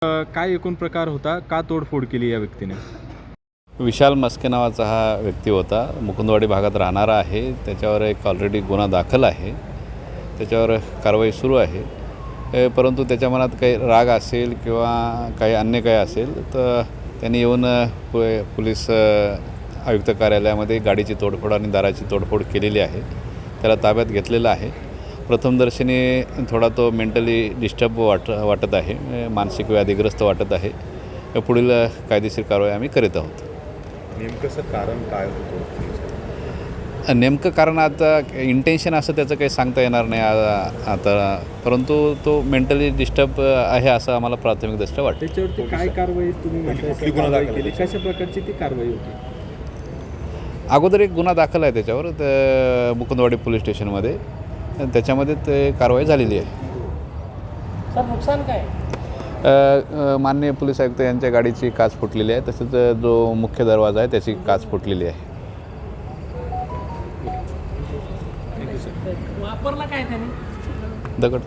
काय एकूण प्रकार होता? का तोडफोड केली या व्यक्तीने? विशाल मस्के नावाचा हा व्यक्ती होता. मुकुंदवाडी भागात राहणारा आहे. त्याच्यावर एक ऑलरेडी गुन्हा दाखल आहे. त्याच्यावर कारवाई सुरू आहे. परंतु त्याच्या मनात काही राग असेल किंवा काही अन्य काही असेल तर त्यांनी येऊन पोलीस आयुक्त कार्यालयामध्ये गाडीची तोडफोड आणि दाराची तोडफोड केलेली आहे. त्याला ताब्यात घेतलेलं आहे. प्रथमदर्शनी थोडा तो मेंटली डिस्टर्ब वाटत आहे, मानसिक व्याधीग्रस्त वाटत आहे. पुढील कायदेशीर कारवाई आम्ही करीत आहोत. नेमकंसं कारण काय होतं? नेमकं कारण आता इंटेन्शन असं त्याचं काही सांगता येणार नाही आता, परंतु तो मेंटली डिस्टर्ब आहे असं आम्हाला प्राथमिकदृष्ट्या वाटतं. त्याच्यावरती काय कारवाई तुम्ही कुठली गुन्हा दाखल केली? कशा प्रकारची ती कारवाई होती? अगोदर एक गुन्हा दाखल आहे त्याच्यावर मुकुंदवाडी पोलीस स्टेशनमध्ये. त्याच्यामध्ये ते कारवाई झालेली आहे. सर, नुकसान काय? माननीय पोलीस आयुक्त यांच्या गाडीची काच फुटलेली आहे. तसेच जो मुख्य दरवाजा आहे त्याची काच फुटलेली आहे. वापरला काय त्याने? दगड.